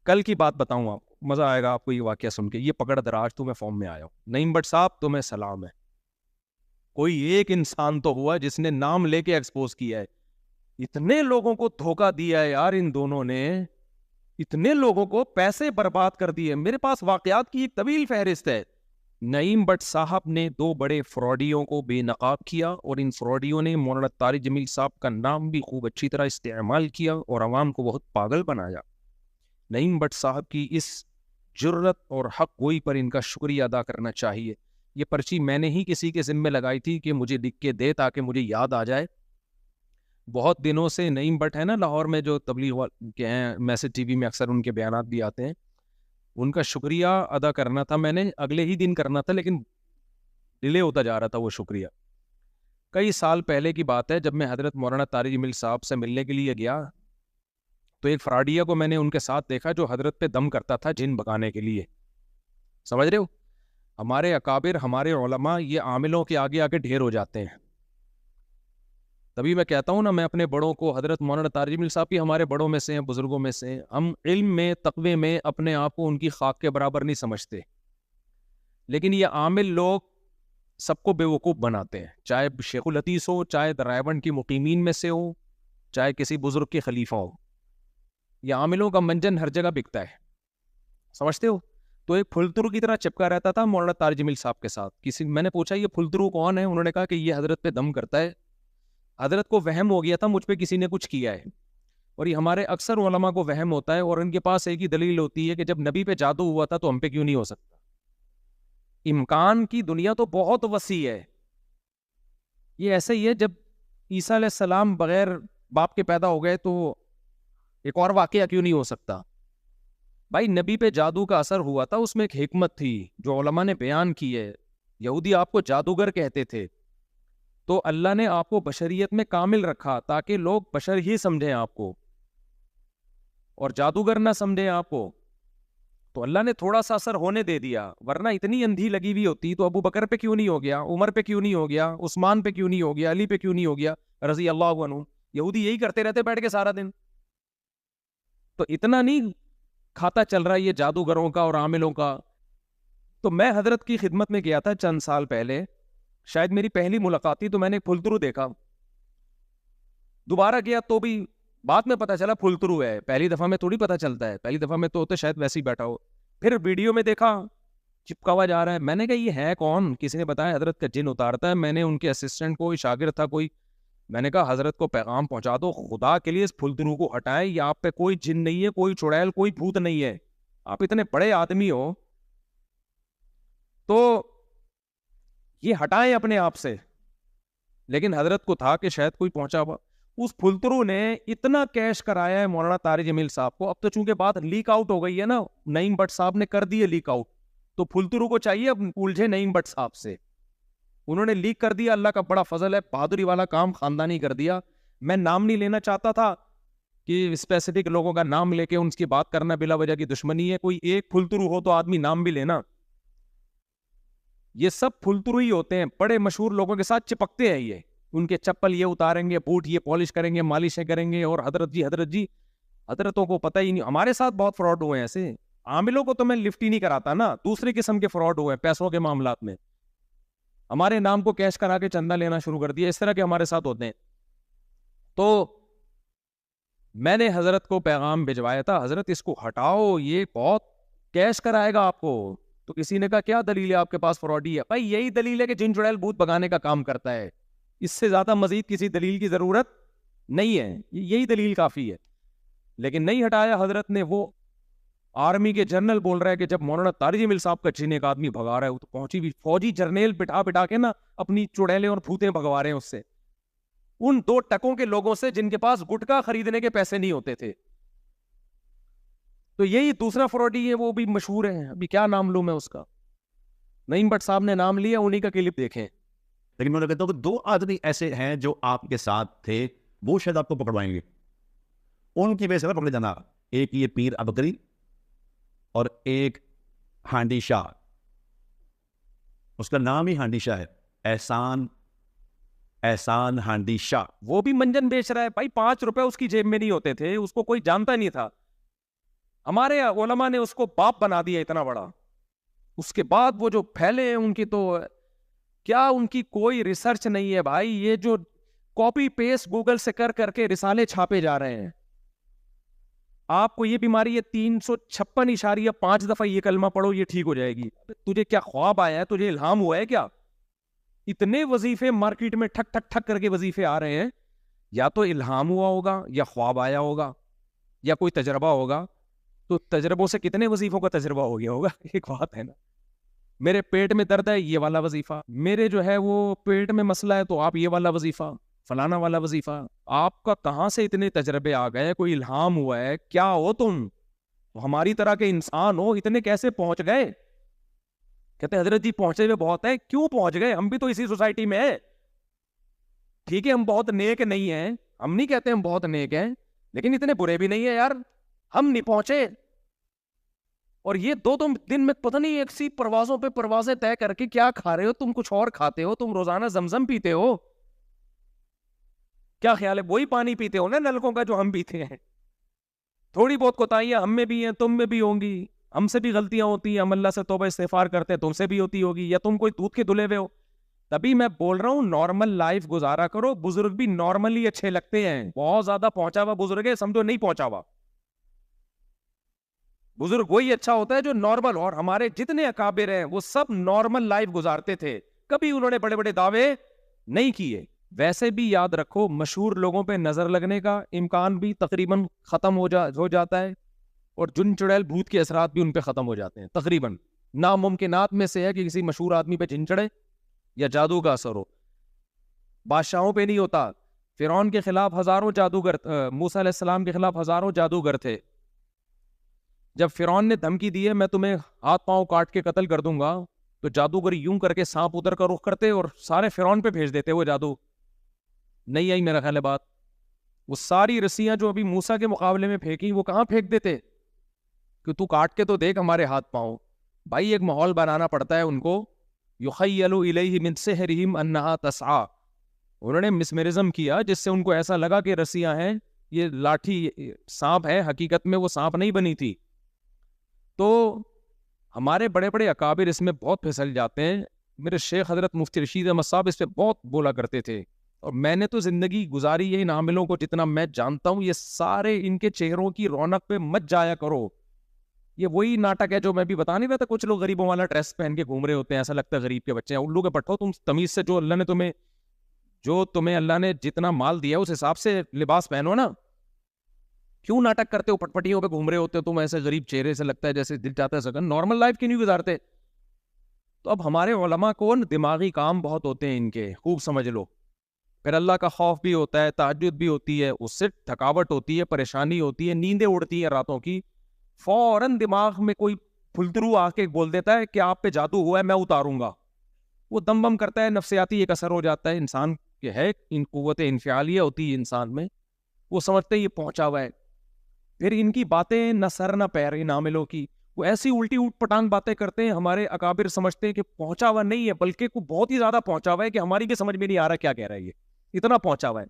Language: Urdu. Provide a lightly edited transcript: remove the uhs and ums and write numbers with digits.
کل کی بات بتاؤں آپ کو, مزہ آئے گا آپ کو یہ واقعہ سن کے. یہ پکڑ دراز تو میں فارم میں آیا ہوں. نعیم بٹ صاحب تمہیں سلام ہے. کوئی ایک انسان تو ہوا جس نے نام لے کے ایکسپوز کیا ہے. اتنے لوگوں کو دھوکہ دیا ہے یار ان دونوں نے, اتنے لوگوں کو پیسے برباد کر دیے. میرے پاس واقعات کی ایک طویل فہرست ہے. نعیم بٹ صاحب نے 2 بڑے فراڈیوں کو بے نقاب کیا, اور ان فراڈیوں نے مولانا طارق جمیل صاحب کا نام بھی خوب اچھی طرح استعمال کیا اور عوام کو بہت پاگل بنایا. نعیم بٹ صاحب کی اس جرت اور حق گوئی پر ان کا شکریہ ادا کرنا چاہیے. یہ پرچی میں نے ہی کسی کے ذمہ لگائی تھی کہ مجھے لکھ کے دے تاکہ مجھے یاد آ جائے. بہت دنوں سے نعیم بٹ ہے نا لاہور میں جو تبلیغ کے ہیں, میسج ٹی وی میں اکثر ان کے بیانات بھی آتے ہیں, ان کا شکریہ ادا کرنا تھا. میں نے اگلے ہی دن کرنا تھا لیکن ڈیلے ہوتا جا رہا تھا وہ شکریہ. کئی سال پہلے کی بات ہے, جب میں حضرت مولانا طارق جمیل صاحب سے ملنے کے لیے گیا تو ایک فراڈیا کو میں نے ان کے ساتھ دیکھا جو حضرت پہ دم کرتا تھا جن بھگانے کے لیے. سمجھ رہے ہو, ہمارے اکابر ہمارے علماء یہ عاملوں کے آگے آگے ڈھیر ہو جاتے ہیں. تبھی میں کہتا ہوں نا, میں اپنے بڑوں کو, حضرت مولانا طارق جمیل صاحب بھی ہمارے بڑوں میں سے ہیں, بزرگوں میں سے ہیں. ہم علم میں تقوی میں اپنے آپ کو ان کی خاک کے برابر نہیں سمجھتے, لیکن یہ عامل لوگ سب کو بیوقوف بناتے ہیں, چاہے شیخ الحدیث ہو, چاہے رائیونڈ کی مقیمین میں سے ہو, چاہے کسی بزرگ کے خلیفہ ہو. یہ عاملوں کا منجن ہر جگہ بکتا ہے, سمجھتے ہو. تو ایک پھلترو کی طرح چپکا رہتا تھا مولانا طارق جمیل صاحب کے ساتھ. میں نے پوچھا یہ پھلترو کون ہے, انہوں نے کہا کہ یہ حضرت پہ دم کرتا ہے. حضرت کو وہم ہو گیا تھا مجھ پہ کسی نے کچھ کیا ہے, اور یہ ہمارے اکثر علماء کو وہم ہوتا ہے, اور ان کے پاس ایک ہی دلیل ہوتی ہے کہ جب نبی پہ جادو ہوا تھا تو ہم پہ کیوں نہیں ہو سکتا. امکان کی دنیا تو بہت وسیع ہے. یہ ایسے ہی ہے جب عیسیٰ علیہ السلام بغیر باپ کے پیدا ہو گئے تو ایک اور واقعہ کیوں نہیں ہو سکتا. بھائی نبی پہ جادو کا اثر ہوا تھا, اس میں ایک حکمت تھی جو علماء نے بیان کی ہے. یہودی آپ کو جادوگر کہتے تھے, تو اللہ نے آپ کو بشریت میں کامل رکھا تاکہ لوگ بشر ہی سمجھیں آپ کو, اور جادوگر نہ سمجھیں آپ کو. تو اللہ نے تھوڑا سا اثر ہونے دے دیا, ورنہ اتنی اندھی لگی ہوئی ہوتی تو ابو بکر پہ کیوں نہیں ہو گیا, عمر پہ کیوں نہیں ہو گیا, عثمان پہ کیوں نہیں ہو گیا, علی پہ کیوں نہیں ہو گیا رضی اللہ عنہ. یہودی یہی کرتے رہتے بیٹھ کے سارا دن. تو اتنا نہیں کھاتا چل رہا یہ جادوگروں کا اور عاملوں کا. تو میں حضرت کی خدمت میں گیا تھا چند سال پہلے, شاید میری پہلی ملاقات تھی, تو میں نے پھلترو دیکھا. دوبارہ گیا تو بھی بعد میں پتا چلا پھلترو ہے, پہلی دفعہ میں تھوڑی پتا چلتا ہے, پہلی دفعہ میں تو ہوتے شاید ویسے ہی بیٹھا ہو. پھر ویڈیو میں دیکھا چپکا ہوا جا رہا ہے. میں نے کہا یہ ہے کون, کسی نے بتایا حضرت کا جن اتارتا ہے. میں نے ان کے اسسٹنٹ کو, شاگرد تھا کوئی, میں نے کہا حضرت کو پیغام پہنچا دو, خدا کے لیے اس پھلترو کو ہٹائیں, یہ آپ پہ کوئی جن نہیں ہے, کوئی چڑیل, کوئی بھوت نہیں ہے, آپ اتنے بڑے آدمی ہو تو یہ ہٹائیں اپنے آپ سے. لیکن حضرت کو تھا کہ شاید کوئی پہنچا ہوا. اس پھلترو نے اتنا کیش کرایا ہے مولانا طارق جمیل صاحب کو. اب تو چونکہ بات لیک آؤٹ ہو گئی ہے نا, نعیم بٹ صاحب نے کر دی ہے لیک آؤٹ, تو پھلترو کو چاہیے اب الجھے نعیم بٹ صاحب سے. انہوں نے لیک کر دیا, اللہ کا بڑا فضل ہے, بہادری والا کام خاندانی کر دیا. میں نام نہیں لینا چاہتا تھا کہ اسپیسیفک لوگوں کا نام لے کے ان کی بات کرنا بلا وجہ کی دشمنی ہے. کوئی ایک پھلترو ہو تو آدمی نام بھی لینا. یہ سب پھلترو ہی ہوتے ہیں, بڑے مشہور لوگوں کے ساتھ چپکتے ہیں. یہ ان کے چپل یہ اتاریں گے, بوٹ یہ پالش کریں گے, مالشیں کریں گے, اور حضرت جی. حضرتوں کو پتہ ہی نہیں. ہمارے ساتھ بہت فراڈ ہوئے ہیں ایسے. عاملوں کو تو میں لفٹ ہی نہیں کراتا نا, دوسرے قسم کے فراڈ ہوئے ہیں پیسوں کے معاملات میں. ہمارے نام کو کیش کرا کے چندہ لینا شروع کر دیا, اس طرح کے ہمارے ساتھ ہوتے ہیں. تو میں نے حضرت کو پیغام بھجوایا تھا, حضرت اس کو ہٹاؤ, یہ بہت کیش کرائے گا آپ کو. تو کسی نے کہا کیا دلیل ہے آپ کے پاس فراڈی ہے؟ بھائی یہی دلیل ہے کہ جن چڑیل بھوت بگانے کا کام کرتا ہے, اس سے زیادہ مزید کسی دلیل کی ضرورت نہیں ہے, یہی دلیل کافی ہے. لیکن نہیں ہٹایا حضرت نے. وہ آرمی کے جنرل بول رہا ہے کہ جب مولانا طارق جمیل صاحب کا جن ایک آدمی بھگا رہا ہے, وہ تو پہنچی بھی فوجی جرنیل بٹھا کے نا اپنی چڑیلیں اور بھوتیں بھگوا رہے ہیں اس سے, ان 2 ٹکوں کے لوگوں سے جن کے پاس گٹکا خریدنے کے پیسے نہیں ہوتے تھے. تو یہی دوسرا فراڈی ہے, وہ بھی مشہور ہے, ابھی کیا نام لوں میں اس کا. نعیم بٹ صاحب نے نام لیا, انہی کا کلپ دیکھیں. لیکن میں کہتا ہوں کہ 2 آدمی ایسے ہیں جو آپ کے ساتھ تھے, وہ شاید آپ کو پکڑوائیں گے, ان کی وجہ سے پکڑے جانا. ایک یہ پیر ابکری اور ایک ہانڈی شاہ, اس کا نام ہی ہانڈی شاہ ہے, احسان ہانڈی شاہ. وہ بھی منجن بیچ رہا ہے. بھائی 5 روپے اس کی جیب میں نہیں ہوتے تھے, اس کو کوئی جانتا نہیں تھا. ہمارے علماء نے اس کو باپ بنا دیا اتنا بڑا. اس کے بعد وہ جو پھیلے ہیں ان کی تو کیا ان کی کوئی ریسرچ نہیں ہے بھائی. یہ جو کاپی پیسٹ گوگل سے کر کر کے رسالے چھاپے جا رہے ہیں. آپ کو یہ بیماری ہے 356.5 دفعہ یہ کلمہ پڑھو یہ ٹھیک ہو جائے گی. تجھے کیا خواب آیا ہے, تجھے الہام ہوا ہے کیا؟ اتنے وظیفے مارکیٹ میں ٹھک ٹھک ٹھک کر کے وظیفے آ رہے ہیں. یا تو الہام ہوا ہوگا, یا خواب آیا ہوگا, یا کوئی تجربہ ہوگا. تو تجربوں سے کتنے وظیفوں کا تجربہ ہو گیا ہوگا. ایک بات ہے نا, میرے پیٹ میں درد ہے یہ والا وظیفہ, میرے جو ہے وہ پیٹ میں مسئلہ ہے تو آپ یہ والا وظیفہ, فلانا والا وظیفہ. آپ کا کہاں سے اتنے تجربے آ گئے؟ کوئی الہام ہوا ہے کیا؟ ہو تم ہماری طرح کے انسان ہو, اتنے کیسے پہنچ گئے؟ کہتے ہیں حضرت جی پہنچے ہوئے بہت ہے. کیوں پہنچ گئے؟ ہم بھی تو اسی سوسائٹی میں ہیں. ٹھیک ہے ہم بہت نیک نہیں ہیں, ہم نہیں کہتے ہم بہت نیک ہیں, لیکن اتنے برے بھی نہیں ہیں یار, ہم نہیں پہنچے. اور یہ دو تم دن میں پتہ نہیں ایک سی پروازوں پہ پروازیں طے کر کے کیا کھا رہے ہو تم, کچھ اور کھاتے ہو تم, روزانہ زمزم پیتے ہو. کیا خیال ہے وہی پانی پیتے ہو نا نلکوں کا جو ہم پیتے ہیں؟ تھوڑی بہت کوتاہیاں ہم میں بھی ہیں, تم میں بھی ہوں گی, ہم سے بھی غلطیاں ہوتی ہیں, ہم اللہ سے توبہ استغفار کرتے ہیں, تم سے بھی ہوتی ہوگی, یا تم کوئی دودھ کے دھلے ہوئے ہو. تبھی میں بول رہا ہوں نارمل لائف گزارا کرو. بزرگ بھی نارملی اچھے لگتے ہیں. بہت زیادہ پہنچا ہوا بزرگ ہے سمجھو نہیں پہنچا ہوا. بزرگ وہی اچھا ہوتا ہے جو نارمل. اور ہمارے جتنے اکابر ہیں وہ سب نارمل لائف گزارتے تھے, کبھی انہوں نے بڑے بڑے دعوے نہیں کیے. ویسے بھی یاد رکھو مشہور لوگوں پہ نظر لگنے کا امکان بھی تقریباً ختم ہو جاتا ہے, اور جن چڑیل بھوت کے اثرات بھی ان پہ ختم ہو جاتے ہیں. تقریباً ناممکنات میں سے ہے کہ کسی مشہور آدمی پہ جن چڑھے یا جادو کا اثر ہو. بادشاہوں پہ نہیں ہوتا. فرعون کے خلاف ہزاروں جادوگر, موسیٰ علیہ السلام کے خلاف ہزاروں جادوگر تھے. جب فرعون نے دھمکی دی ہے میں تمہیں ہاتھ پاؤں کاٹ کے قتل کر دوں گا, تو جادوگر یوں کر کے سانپ ادھر کا رخ کرتے اور سارے فرعون پہ بھیج دیتے. وہ جادو نہیں آئی میرا خیال ہے بات. وہ ساری رسیاں جو ابھی موسیٰ کے مقابلے میں پھینکی وہ کہاں پھینک دیتے کہ تو کاٹ کے تو دیکھ ہمارے ہاتھ پاؤں. بھائی ایک ماحول بنانا پڑتا ہے ان کو. یخیل الیہ من سحرہم انہا تسعی, انہوں نے مسمرزم کیا جس سے ان کو ایسا لگا کہ رسیاں ہیں, یہ لاٹھی سانپ ہے, حقیقت میں وہ سانپ نہیں بنی تھی. تو ہمارے بڑے بڑے اکابر اس میں بہت پھسل جاتے ہیں. میرے شیخ حضرت مفتی رشید احمد صاحب اس پہ بہت بولا کرتے تھے, اور میں نے تو زندگی گزاری ہے ان عاملوں کو جتنا میں جانتا ہوں. یہ سارے ان کے چہروں کی رونق پہ مت جایا کرو. یہ وہی ناٹک ہے جو میں بھی بتا نہیں رہا تھا. کچھ لوگ غریبوں والا ڈریس پہن کے گھوم رہے ہوتے ہیں, ایسا لگتا ہے غریب کے بچے ہیں. الو کے پٹھو, تم تمیز سے جو تمہیں اللہ نے جتنا مال دیا اس حساب سے لباس پہنو نا. کیوں ناٹک کرتے ہو, پٹپٹیوں پہ گھوم رہے ہوتے ہو تم ایسے غریب چہرے سے, لگتا ہے جیسے دل چاہتا ہے سکن. نارمل لائف کیوں نہیں گزارتے؟ تو اب ہمارے علماء کو دماغی کام بہت ہوتے ہیں ان کے, خوب سمجھ لو. پھر اللہ کا خوف بھی ہوتا ہے, تہجد بھی ہوتی ہے, اس سے تھکاوٹ ہوتی ہے, پریشانی ہوتی ہے, نیندیں اڑتی ہیں راتوں کی. فوراً دماغ میں کوئی پھلترو آ کے بول دیتا ہے کہ آپ پہ جادو ہوا ہے میں اتاروں گا. وہ دم بم کرتا ہے, نفسیاتی ایک اثر ہو جاتا ہے انسان کے, ہے ان قوت انفعالیہ ہوتی ہے انسان میں. وہ سمجھتے ہیں یہ پہنچا ہوا ہے. پھر ان کی باتیں نہ سر نہ پیر ان عاملوں کی. وہ ایسی الٹی اوٹ پٹانگ باتیں کرتے ہیں. ہمارے اکابر سمجھتے ہیں کہ پہنچا ہوا نہیں ہے, بلکہ کو بہت ہی زیادہ پہنچا ہوا ہے کہ ہماری بھی سمجھ میں نہیں آ رہا کیا کہہ رہا ہے, یہ اتنا پہنچا ہوا ہے.